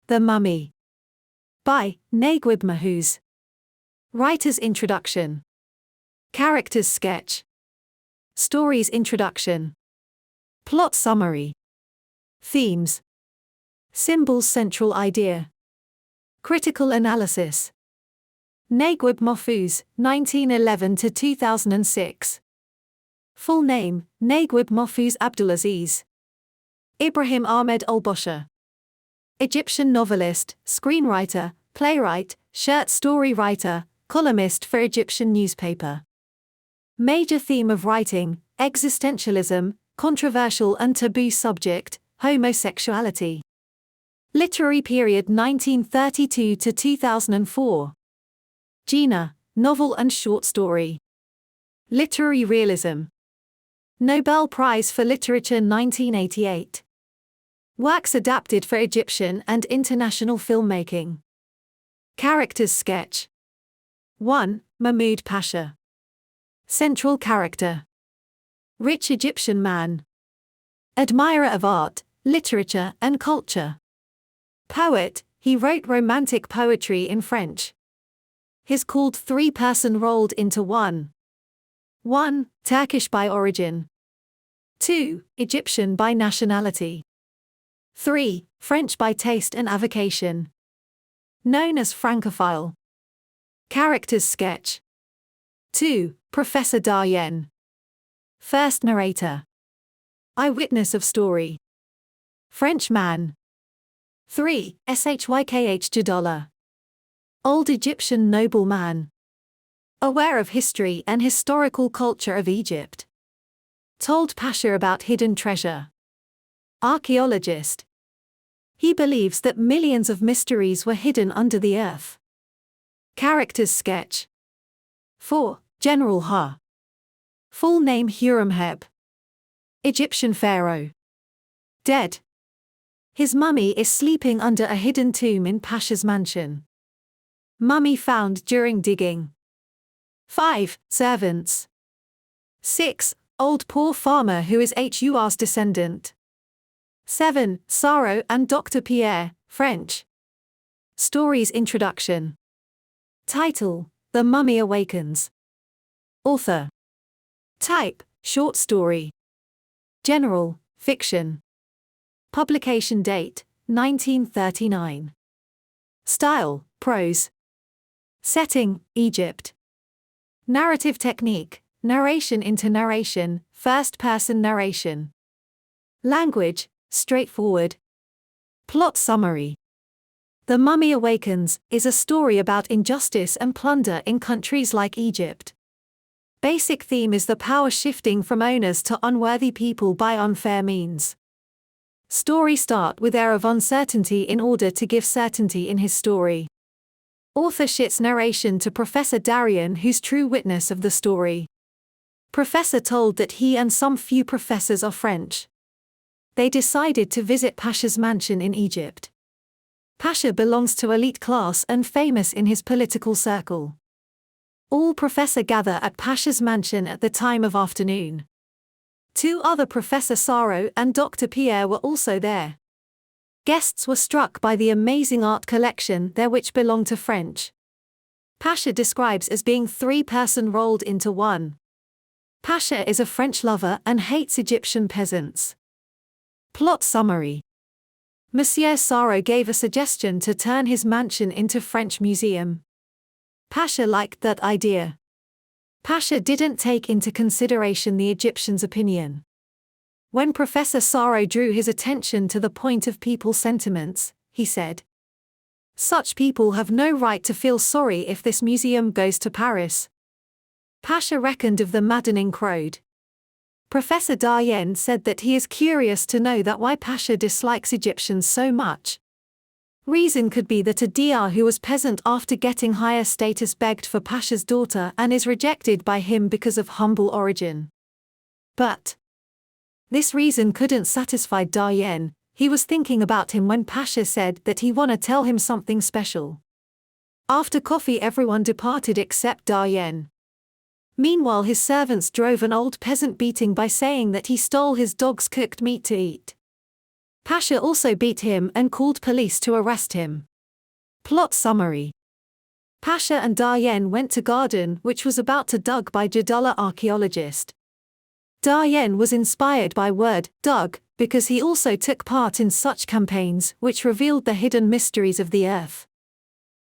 The Mummy. By Naguib Mahfouz. Writer's Introduction. Characters Sketch. Story's Introduction. Plot Summary. Themes. Symbols Central Idea. Critical Analysis. Naguib Mahfouz, 1911–2006. Full name, Naguib Mahfouz Abdulaziz Ibrahim Ahmed al-Bashar. Egyptian novelist, screenwriter, playwright, short story writer, columnist for Egyptian newspaper. Major theme of writing, existentialism, controversial and taboo subject, homosexuality. Literary period 1932–2004. Genre, novel and short story. Literary realism. Nobel Prize for Literature 1988. Works adapted for Egyptian and international filmmaking. Characters Sketch. 1. Mahmoud Pasha. Central character. Rich Egyptian man. Admirer of art, literature and culture. Poet, he wrote romantic poetry in French. His called three-person rolled into one. 1. Turkish by origin. 2. Egyptian by nationality. 3. French by taste and avocation. Known as Francophile. Characters Sketch. 2. Professor Daryen. First narrator. Eyewitness of story. French man. 3. Shykh Jadala. Old Egyptian nobleman. Aware of history and historical culture of Egypt. Told Pasha about hidden treasure. Archaeologist. He believes that millions of mysteries were hidden under the earth. Characters Sketch. 4. General Ha. Full name Hurramheb. Egyptian pharaoh. Dead. His mummy is sleeping under a hidden tomb in Pasha's mansion. Mummy found during digging. 5. Servants. 6. Old poor farmer who is Hur's descendant. 7. Sorrow and Dr. Pierre, French. Story's Introduction. Title: The Mummy Awakens. Author. Type: short story. General: fiction. Publication date: 1939. Style: prose. Setting: Egypt. Narrative technique: narration into narration, first-person narration. Language: straightforward. Plot summary. The Mummy Awakens is a story about injustice and plunder in countries like Egypt. Basic theme is the power shifting from owners to unworthy people by unfair means. Story start with air of uncertainty in order to give certainty in his story. Author shits narration to Professor Daryen, who's true witness of the story. Professor told that he and some few professors are French. They decided to visit Pasha's mansion in Egypt. Pasha belongs to elite class and famous in his political circle. All professors gather at Pasha's mansion at the time of afternoon. 2 other Professor Sorrow and Dr. Pierre were also there. Guests were struck by the amazing art collection there which belonged to French. Pasha describes as being three-person rolled into one. Pasha is a French lover and hates Egyptian peasants. Plot summary. Monsieur Sorrow gave a suggestion to turn his mansion into French museum. Pasha liked that idea. Pasha didn't take into consideration the Egyptians' opinion. When Professor Sorrow drew his attention to the point of people's sentiments, he said, "Such people have no right to feel sorry if this museum goes to Paris." Pasha reckoned of the maddening crowd. Professor Daryen said that he is curious to know that why Pasha dislikes Egyptians so much. Reason could be that a Dr who was peasant after getting higher status begged for Pasha's daughter and is rejected by him because of humble origin. But this reason couldn't satisfy Daryen. He was thinking about him when Pasha said that he wanna tell him something special. After coffee everyone departed except Daryen. Meanwhile his servants drove an old peasant beating by saying that he stole his dog's cooked meat to eat. Pasha also beat him and called police to arrest him. Plot summary. Pasha and Daryen went to garden which was about to dug by Jadullah archaeologist. Daryen was inspired by word dug because he also took part in such campaigns which revealed the hidden mysteries of the earth.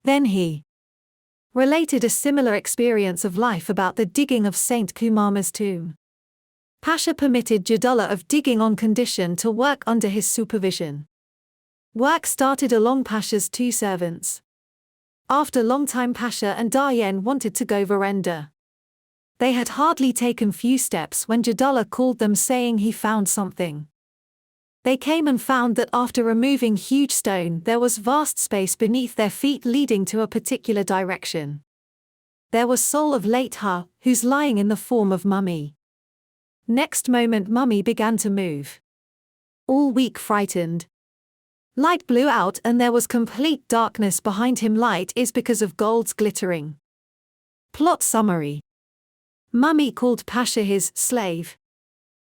Then he related a similar experience of life about the digging of Saint Kumama's tomb. Pasha permitted Jadullah of digging on condition to work under his supervision. Work started along Pasha's two servants. After a long time Pasha and Daryen wanted to go veranda. They had hardly taken few steps when Jadullah called them saying he found something. They came and found that after removing huge stone there was vast space beneath their feet leading to a particular direction. There was soul of late Ha, who's lying in the form of mummy. Next moment mummy began to move. All weak frightened. Light blew out and there was complete darkness behind him. Light is because of gold's glittering. Plot summary. Mummy called Pasha his slave.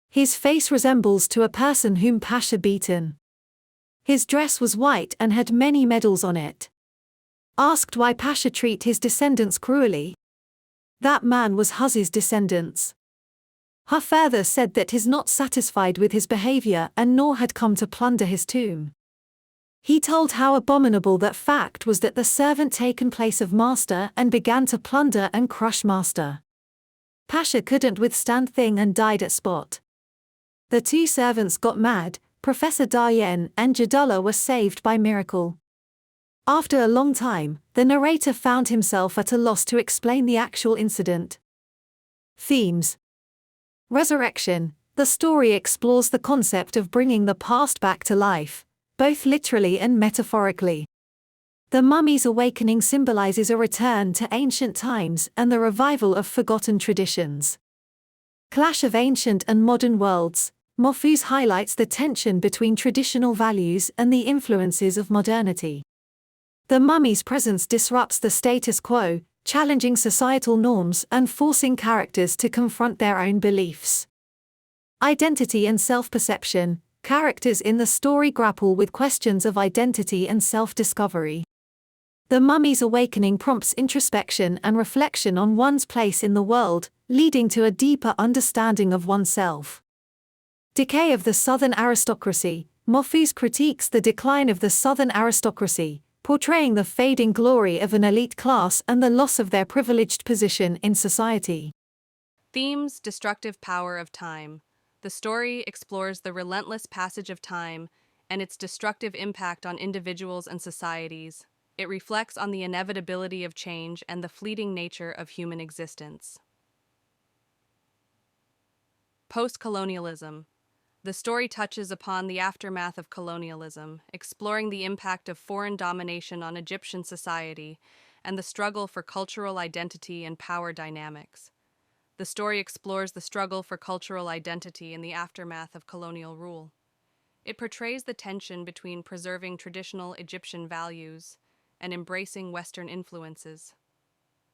His face resembles to a person whom Pasha beaten. His dress was white and had many medals on it. Asked why Pasha treat his descendants cruelly. That man was Huz's descendants. Ha further said that he's not satisfied with his behavior and nor had come to plunder his tomb. He told how abominable that fact was that the servant taken place of master and began to plunder and crush master. Pasha couldn't withstand thing and died at spot. The two servants got mad, Professor Daryen and Jadullah were saved by miracle. After a long time, the narrator found himself at a loss to explain the actual incident. Themes. Resurrection. The story explores the concept of bringing the past back to life, both literally and metaphorically. The mummy's awakening symbolizes a return to ancient times and the revival of forgotten traditions. Clash of ancient and modern worlds. Mahfouz highlights the tension between traditional values and the influences of modernity. The mummy's presence disrupts the status quo, challenging societal norms and forcing characters to confront their own beliefs. Identity and self-perception. Characters in the story grapple with questions of identity and self-discovery. The mummy's awakening prompts introspection and reflection on one's place in the world, leading to a deeper understanding of oneself. Decay of the Southern aristocracy. Mahfouz critiques the decline of the Southern aristocracy, portraying the fading glory of an elite class and the loss of their privileged position in society. Themes: destructive power of time. The story explores the relentless passage of time and its destructive impact on individuals and societies. It reflects on the inevitability of change and the fleeting nature of human existence. Post-colonialism. The story touches upon the aftermath of colonialism, exploring the impact of foreign domination on Egyptian society and the struggle for cultural identity and power dynamics. The story explores the struggle for cultural identity in the aftermath of colonial rule. It portrays the tension between preserving traditional Egyptian values and embracing Western influences.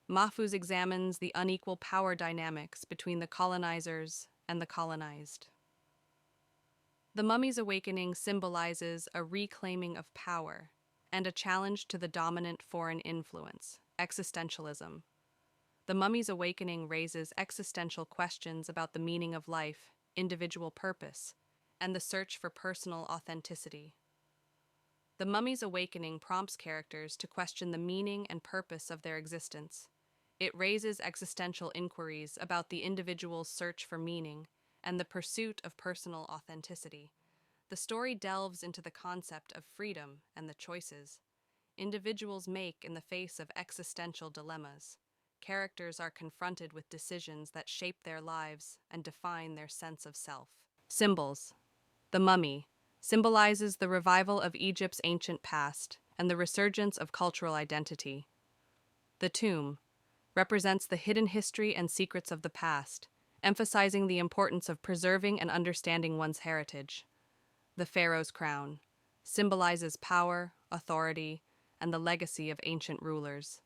Mahfouz examines the unequal power dynamics between the colonizers and the colonized. The mummy's awakening symbolizes a reclaiming of power and a challenge to the dominant foreign influence, existentialism. The mummy's awakening raises existential questions about the meaning of life, individual purpose, and the search for personal authenticity. The mummy's awakening prompts characters to question the meaning and purpose of their existence. It raises existential inquiries about the individual's search for meaning and the pursuit of personal authenticity. The story delves into the concept of freedom and the choices individuals make in the face of existential dilemmas. Characters are confronted with decisions that shape their lives and define their sense of self. Symbols. The mummy symbolizes the revival of Egypt's ancient past and the resurgence of cultural identity. The tomb represents the hidden history and secrets of the past, emphasizing the importance of preserving and understanding one's heritage. The pharaoh's crown symbolizes power, authority, and the legacy of ancient rulers.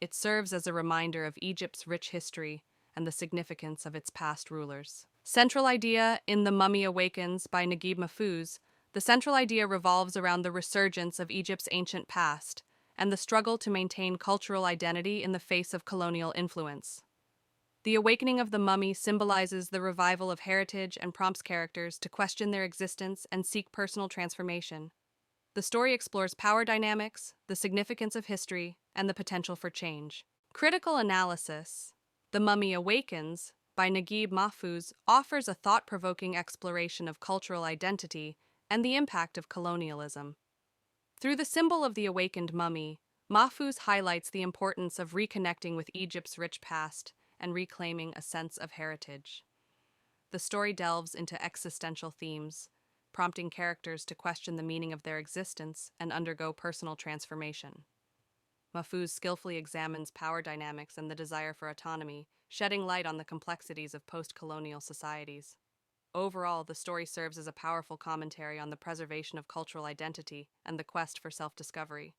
It serves as a reminder of Egypt's rich history and the significance of its past rulers. Central idea in The Mummy Awakens by Naguib Mahfouz, The central idea revolves around the resurgence of Egypt's ancient past and the struggle to maintain cultural identity in the face of colonial influence. The awakening of the mummy symbolizes the revival of heritage and prompts characters to question their existence and seek personal transformation. The story explores power dynamics, the significance of history, and the potential for change. Critical analysis: The Mummy Awakens, by Naguib Mahfouz, offers a thought-provoking exploration of cultural identity and the impact of colonialism. Through the symbol of the awakened mummy, Mahfouz highlights the importance of reconnecting with Egypt's rich past and reclaiming a sense of heritage. The story delves into existential themes, prompting characters to question the meaning of their existence and undergo personal transformation. Mahfouz skillfully examines power dynamics and the desire for autonomy, shedding light on the complexities of post-colonial societies. Overall, the story serves as a powerful commentary on the preservation of cultural identity and the quest for self-discovery.